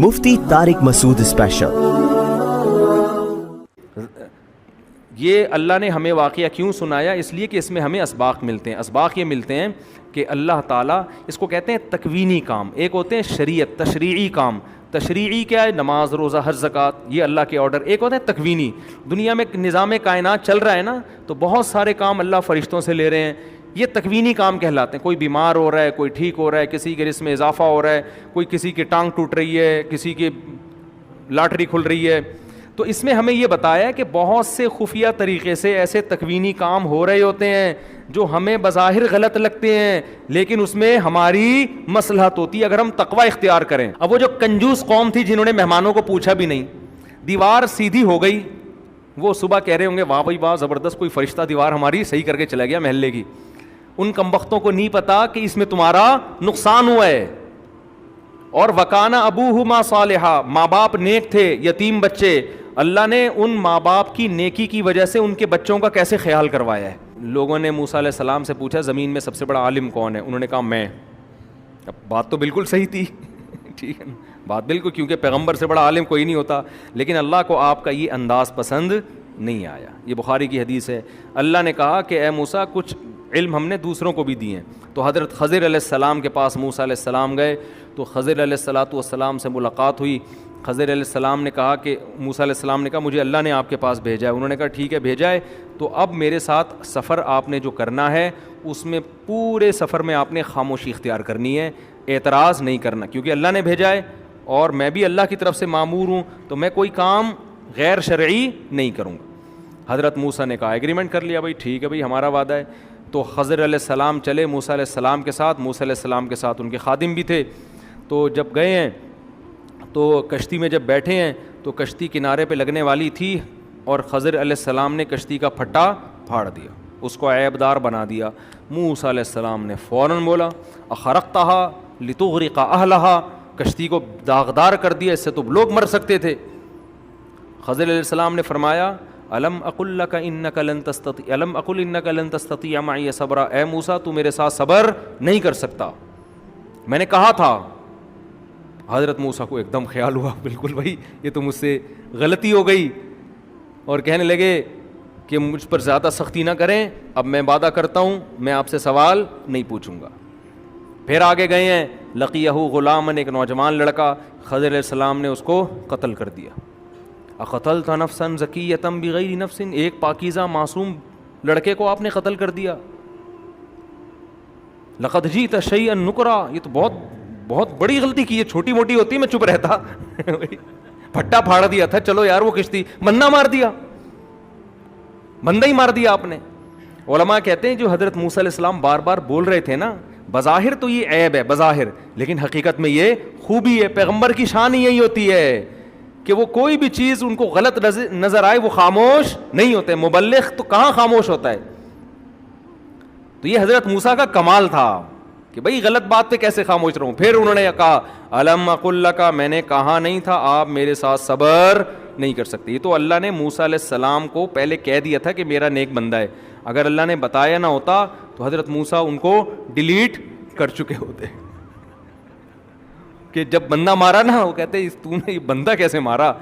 مفتی طارق مسعود special. یہ اللہ نے ہمیں واقعہ کیوں سنایا؟ اس لیے کہ اس میں ہمیں اسباق ملتے ہیں۔ اسباق یہ ملتے ہیں کہ اللہ تعالیٰ، اس کو کہتے ہیں تکوینی کام، ایک ہوتے ہیں شریعت تشریعی کام۔ تشریعی کیا ہے؟ نماز، روزہ، حج، زکوٰۃ، یہ اللہ کے آرڈر۔ ایک ہوتا ہے تکوینی، دنیا میں نظام کائنات چل رہا ہے نا، تو بہت سارے کام اللہ فرشتوں سے لے رہے ہیں، یہ تکوینی کام کہلاتے ہیں۔ کوئی بیمار ہو رہا ہے، کوئی ٹھیک ہو رہا ہے، کسی کے رزق میں اضافہ ہو رہا ہے، کوئی کسی کی ٹانگ ٹوٹ رہی ہے، کسی کی لاٹری کھل رہی ہے۔ تو اس میں ہمیں یہ بتایا ہے کہ بہت سے خفیہ طریقے سے ایسے تکوینی کام ہو رہے ہوتے ہیں جو ہمیں بظاہر غلط لگتے ہیں، لیکن اس میں ہماری مصلحت ہوتی ہے اگر ہم تقوی اختیار کریں۔ اب وہ جو کنجوس قوم تھی جنہوں نے مہمانوں کو پوچھا بھی نہیں، دیوار سیدھی ہو گئی، وہ صبح کہہ رہے ہوں گے واہ بھائی واہ، زبردست، کوئی فرشتہ دیوار ہماری صحیح کر کے چلا گیا محلے کی۔ ان کمبختوں کو نہیں پتا کہ اس میں تمہارا نقصان ہوا ہے۔ اور وکانہ ابوہما صالحا، ماں باپ نیک تھے، یتیم بچے، اللہ نے ان ماں باپ کی نیکی کی وجہ سے ان کے بچوں کا کیسے خیال کروایا ہے۔ لوگوں نے موسیٰ علیہ السلام سے پوچھا زمین میں سب سے بڑا عالم کون ہے؟ انہوں نے کہا میں۔ اب بات تو بالکل صحیح تھی، ٹھیک ہے، بات بالکل، کیونکہ پیغمبر سے بڑا عالم کوئی نہیں ہوتا، لیکن اللہ کو آپ کا یہ انداز پسند نہیں آیا۔ یہ بخاری کی حدیث ہے۔ اللہ نے کہا کہ اے موسیٰ کچھ علم ہم نے دوسروں کو بھی دیے ہیں۔ تو حضرت خضر علیہ السلام کے پاس موسیٰ علیہ السلام گئے، تو خضر علیہ السلام سے ملاقات ہوئی۔ خضر علیہ السلام نے کہا کہ موسیٰ علیہ السلام نے کہا مجھے اللہ نے آپ کے پاس بھیجا ہے۔ انہوں نے کہا ٹھیک ہے بھیجا ہے، تو اب میرے ساتھ سفر آپ نے جو کرنا ہے اس میں پورے سفر میں آپ نے خاموشی اختیار کرنی ہے، اعتراض نہیں کرنا، کیونکہ اللہ نے بھیجا ہے اور میں بھی اللہ کی طرف سے مامور ہوں، تو میں کوئی کام غیر شرعی نہیں کروں گا۔ حضرت موسیٰ نے کہا ایگریمنٹ کر لیا، بھائی ٹھیک ہے بھائی ہمارا وعدہ ہے۔ تو خضر علیہ السلام چلے موسیٰ علیہ السلام کے ساتھ، موسیٰ علیہ السلام کے ساتھ ان کے خادم بھی تھے۔ تو جب گئے ہیں تو کشتی میں جب بیٹھے ہیں تو کشتی کنارے پہ لگنے والی تھی، اور خضر علیہ السلام نے کشتی کا پھٹا پھاڑ دیا، اس کو عیب دار بنا دیا۔ موسیٰ علیہ السلام نے فوراً بولا اخرقتها لتغرق اہلها، کشتی کو داغدار کر دیا، اس سے تو لوگ مر سکتے تھے۔ خضر علیہ السلام نے فرمایا الم اقل لک انک لن تستطیع، الم اقل انک لن تستطیع معی صبرا، اے موسیٰ تو میرے ساتھ صبر نہیں کر سکتا، میں نے کہا تھا۔ حضرت موسیٰ کو ایک دم خیال ہوا بالکل بھائی یہ تو مجھ سے غلطی ہو گئی، اور کہنے لگے کہ مجھ پر زیادہ سختی نہ کریں، اب میں وعدہ کرتا ہوں میں آپ سے سوال نہیں پوچھوں گا۔ پھر آگے گئے ہیں، لقیہ غلامن، ایک نوجوان لڑکا، خضر علیہ السلام نے اس کو قتل کر دیا۔ اقتلت نفسا زکیۃ بغیر نفس، ایک پاکیزہ معصوم لڑکے کو آپ نے قتل کر دیا۔ لقد جئت شیئا نکرا، یہ تو بہت بڑی غلطی کی ہے، چھوٹی موٹی ہوتی میں چپ رہتا، پھٹا پھاڑ دیا تھا، چلو یار وہ کشتی، بندہ مار دیا، بندہ ہی مار دیا آپ نے۔ علماء کہتے ہیں جو حضرت موسیٰ علیہ السلام بار بار بول رہے تھے نا، بظاہر تو یہ عیب ہے بظاہر، لیکن حقیقت میں یہ خوبی ہے، پیغمبر کی شان ہی یہی ہوتی ہے کہ وہ کوئی بھی چیز ان کو غلط نظر آئے وہ خاموش نہیں ہوتے۔ مبلغ تو کہاں خاموش ہوتا ہے؟ تو یہ حضرت موسیٰ کا کمال تھا کہ بھئی غلط بات پہ کیسے خاموش رہوں۔ پھر انہوں نے کہا الم اقل لک، میں نے کہا نہیں تھا آپ میرے ساتھ صبر نہیں کر سکتے۔ یہ تو اللہ نے موسیٰ علیہ السلام کو پہلے کہہ دیا تھا کہ میرا نیک بندہ ہے، اگر اللہ نے بتایا نہ ہوتا تو حضرت موسیٰ ان کو ڈیلیٹ کر چکے ہوتے، کہ جب بندہ مارا نا وہ کہتے تو نے یہ بندہ کیسے مارا،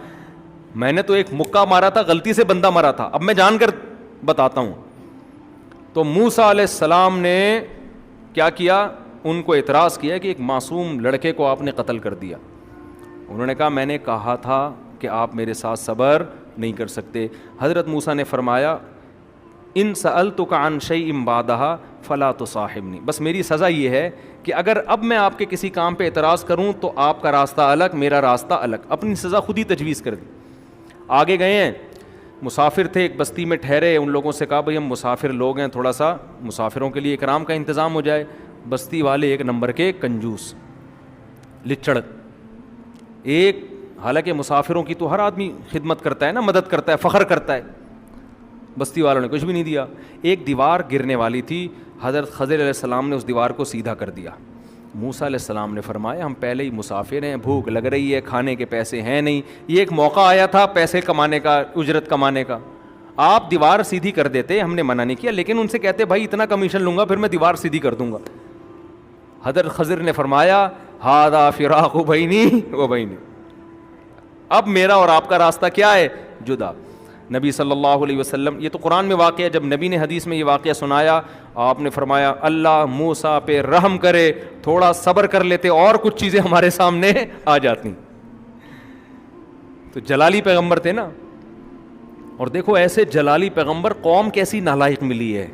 میں نے تو ایک مکہ مارا تھا، غلطی سے بندہ مارا تھا، اب میں جان کر بتاتا ہوں۔ تو موسیٰ علیہ السلام نے کیا کیا؟ ان کو اعتراض کیا کہ ایک معصوم لڑکے کو آپ نے قتل کر دیا۔ انہوں نے کہا میں نے کہا تھا کہ آپ میرے ساتھ صبر نہیں کر سکتے۔ حضرت موسیٰ نے فرمایا ان سألتک عن شیء بعدہا فلا تصاحبنی، بس میری سزا یہ ہے کہ اگر اب میں آپ کے کسی کام پہ اعتراض کروں تو آپ کا راستہ الگ میرا راستہ الگ، اپنی سزا خود ہی تجویز کر دی۔ آگے گئے ہیں، مسافر تھے، ایک بستی میں ٹھہرے، ان لوگوں سے کہا بھئی ہم مسافر لوگ ہیں، تھوڑا سا مسافروں کے لیے اکرام کا انتظام ہو جائے۔ بستی والے ایک نمبر کے کنجوس لچڑ، ایک حالانکہ مسافروں کی تو ہر آدمی خدمت کرتا ہے نا، مدد کرتا ہے، فخر کرتا ہے، بستی والوں نے کچھ بھی نہیں دیا۔ ایک دیوار گرنے والی تھی، حضرت خضر علیہ السلام نے اس دیوار کو سیدھا کر دیا۔ موسیٰ علیہ السلام نے فرمایا ہم پہلے ہی مسافر ہیں، بھوک لگ رہی ہے، کھانے کے پیسے ہیں نہیں، یہ ایک موقع آیا تھا پیسے کمانے کا، اجرت کمانے کا، آپ دیوار سیدھی کر دیتے، ہم نے منع نہیں کیا، لیکن ان سے کہتے بھائی اتنا کمیشن لوں گا پھر میں دیوار سیدھی کر دوں گا۔ حضرت خضر نے فرمایا ہذا فراق بینی و بینک، اب میرا اور آپ کا راستہ کیا ہے؟ جدا. نبی صلی اللہ علیہ وسلم, یہ تو قرآن میں واقعہ ہے, جب نبی نے حدیث میں یہ واقعہ سنایا آپ نے فرمایا اللہ موسیٰ پہ رحم کرے, تھوڑا صبر کر لیتے اور کچھ چیزیں ہمارے سامنے آ جاتی. تو جلالی پیغمبر تھے نا, اور دیکھو ایسے جلالی پیغمبر قوم کیسی نالائق ملی ہے,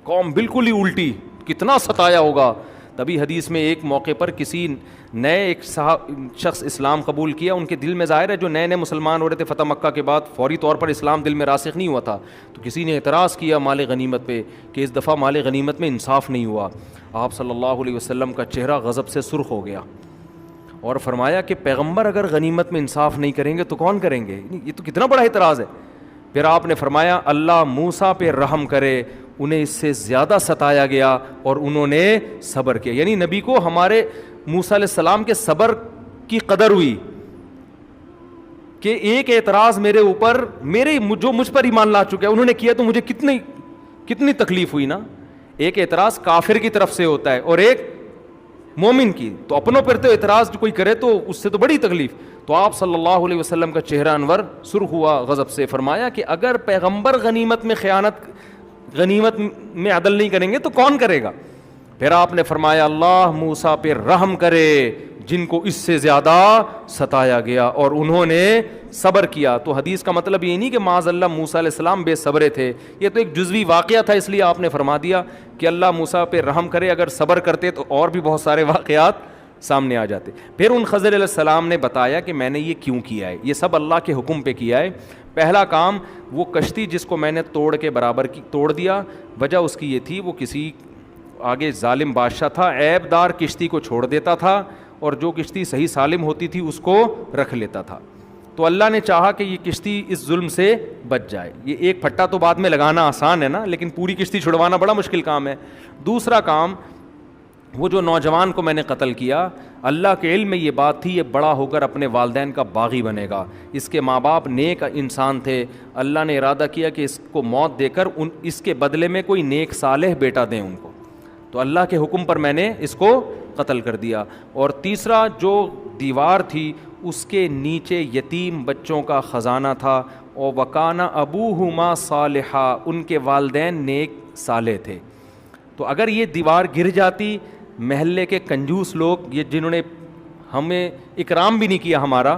قوم بالکل ہی الٹی, کتنا ستایا ہوگا. تبھی حدیث میں ایک موقع پر کسی نئے ایک شخص اسلام قبول کیا, ان کے دل میں ظاہر ہے جو نئے نئے مسلمان ہو رہے تھے فتح مکہ کے بعد, فوری طور پر اسلام دل میں راسخ نہیں ہوا تھا, تو کسی نے اعتراض کیا مال غنیمت پہ کہ اس دفعہ مال غنیمت میں انصاف نہیں ہوا. آپ صلی اللہ علیہ وسلم کا چہرہ غضب سے سرخ ہو گیا اور فرمایا کہ پیغمبر اگر غنیمت میں انصاف نہیں کریں گے تو کون کریں گے؟ یہ تو کتنا بڑا اعتراض ہے. پھر آپ نے فرمایا اللہ موسیٰ پہ رحم کرے, انہیں اس سے زیادہ ستایا گیا اور انہوں نے صبر کیا. یعنی نبی کو ہمارے موسیٰ علیہ السلام کے صبر کی قدر ہوئی کہ ایک اعتراض میرے اوپر, جو مجھ پر ایمان لا چکے ہیں انہوں نے کیا تو مجھے کتنی تکلیف ہوئی نا. ایک اعتراض کافر کی طرف سے ہوتا ہے اور ایک مومن کی, تو اپنوں پر تو اعتراض جو کوئی کرے تو اس سے تو بڑی تکلیف. تو آپ صلی اللہ علیہ وسلم کا چہرہ انور سرخ ہوا غضب سے, فرمایا کہ اگر پیغمبر غنیمت میں عدل نہیں کریں گے تو کون کرے گا؟ پھر آپ نے فرمایا اللہ موسیٰ پہ رحم کرے جن کو اس سے زیادہ ستایا گیا اور انہوں نے صبر کیا. تو حدیث کا مطلب یہ نہیں کہ معاذ اللہ موسیٰ علیہ السلام بے صبرے تھے, یہ تو ایک جزوی واقعہ تھا, اس لیے آپ نے فرما دیا کہ اللہ موسیٰ پہ رحم کرے. اگر صبر کرتے تو اور بھی بہت سارے واقعات سامنے آ جاتے. پھر ان خضر علیہ السلام نے بتایا کہ میں نے یہ کیوں کیا ہے, یہ سب اللہ کے حکم پہ کیا ہے. پہلا کام, وہ کشتی جس کو میں نے توڑ کے برابر توڑ دیا, وجہ اس کی یہ تھی وہ کسی آگے ظالم بادشاہ تھا, عیب دار کشتی کو چھوڑ دیتا تھا اور جو کشتی صحیح سالم ہوتی تھی اس کو رکھ لیتا تھا. تو اللہ نے چاہا کہ یہ کشتی اس ظلم سے بچ جائے. یہ ایک پھٹا تو بعد میں لگانا آسان ہے نا, لیکن پوری کشتی چھڑوانا بڑا مشکل کام ہے. دوسرا کام, وہ جو نوجوان کو میں نے قتل کیا, اللہ کے علم میں یہ بات تھی یہ بڑا ہو کر اپنے والدین کا باغی بنے گا. اس کے ماں باپ نیک انسان تھے, اللہ نے ارادہ کیا کہ اس کو موت دے کر اس کے بدلے میں کوئی نیک صالح بیٹا دیں ان کو, تو اللہ کے حکم پر میں نے اس کو قتل کر دیا. اور تیسرا, جو دیوار تھی اس کے نیچے یتیم بچوں کا خزانہ تھا, اور وکانہ ابوہما صالحا, ان کے والدین نیک صالح تھے. تو اگر یہ دیوار گر جاتی, محلے کے کنجوس لوگ, یہ جنہوں نے ہمیں اکرام بھی نہیں کیا ہمارا,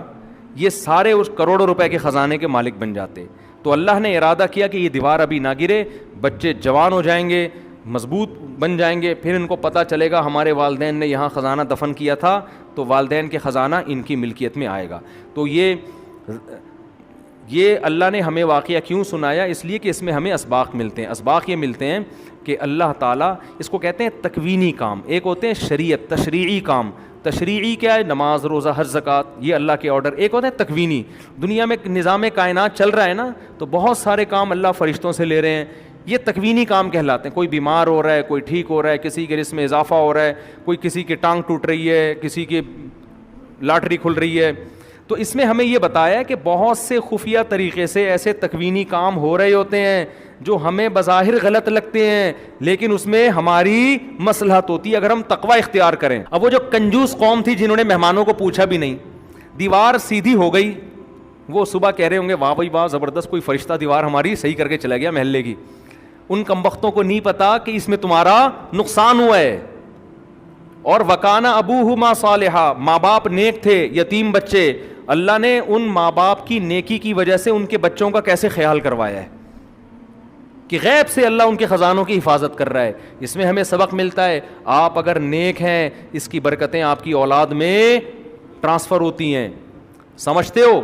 یہ سارے اس کروڑوں روپے کے خزانے کے مالک بن جاتے. تو اللہ نے ارادہ کیا کہ یہ دیوار ابھی نہ گرے, بچے جوان ہو جائیں گے, مضبوط بن جائیں گے, پھر ان کو پتہ چلے گا ہمارے والدین نے یہاں خزانہ دفن کیا تھا, تو والدین کے خزانہ ان کی ملکیت میں آئے گا. تو یہ اللہ نے ہمیں واقعہ کیوں سنایا؟ اس لیے کہ اس میں ہمیں اسباق ملتے ہیں. اسباق یہ ملتے ہیں کہ اللہ تعالیٰ, اس کو کہتے ہیں تکوینی کام, ایک ہوتے ہیں شریعت تشریعی کام. تشریعی کیا ہے؟ نماز, روزہ, حج, زکوٰۃ, یہ اللہ کے آرڈر. ایک ہوتا ہے تکوینی, دنیا میں نظام کائنات چل رہا ہے نا, تو بہت سارے کام اللہ فرشتوں سے لے رہے ہیں, یہ تکوینی کام کہلاتے ہیں. کوئی بیمار ہو رہا ہے, کوئی ٹھیک ہو رہا ہے, کسی کے رزق میں اضافہ ہو رہا ہے, کوئی کسی کی ٹانگ ٹوٹ رہی ہے, کسی کی لاٹری کھل رہی ہے. تو اس میں ہمیں یہ بتایا کہ بہت سے خفیہ طریقے سے ایسے تکوینی کام ہو رہے ہوتے ہیں جو ہمیں بظاہر غلط لگتے ہیں, لیکن اس میں ہماری مصلحت ہوتی ہے اگر ہم تقوی اختیار کریں. اب وہ جو کنجوس قوم تھی جنہوں نے مہمانوں کو پوچھا بھی نہیں, دیوار سیدھی ہو گئی, وہ صبح کہہ رہے ہوں گے واہ بھائی واہ زبردست, کوئی فرشتہ دیوار ہماری صحیح کر کے چلا گیا محلے کی. ان کمبختوں کو نہیں پتا کہ اس میں تمہارا نقصان ہوا ہے. اور وکانہ ابوہما صالحا, ماں باپ نیک تھے, یتیم بچے, اللہ نے ان ماں باپ کی نیکی کی وجہ سے ان کے بچوں کا کیسے خیال کروایا ہے کہ غیب سے اللہ ان کے خزانوں کی حفاظت کر رہا ہے. اس میں ہمیں سبق ملتا ہے, آپ اگر نیک ہیں اس کی برکتیں آپ کی اولاد میں ٹرانسفر ہوتی ہیں, سمجھتے ہو؟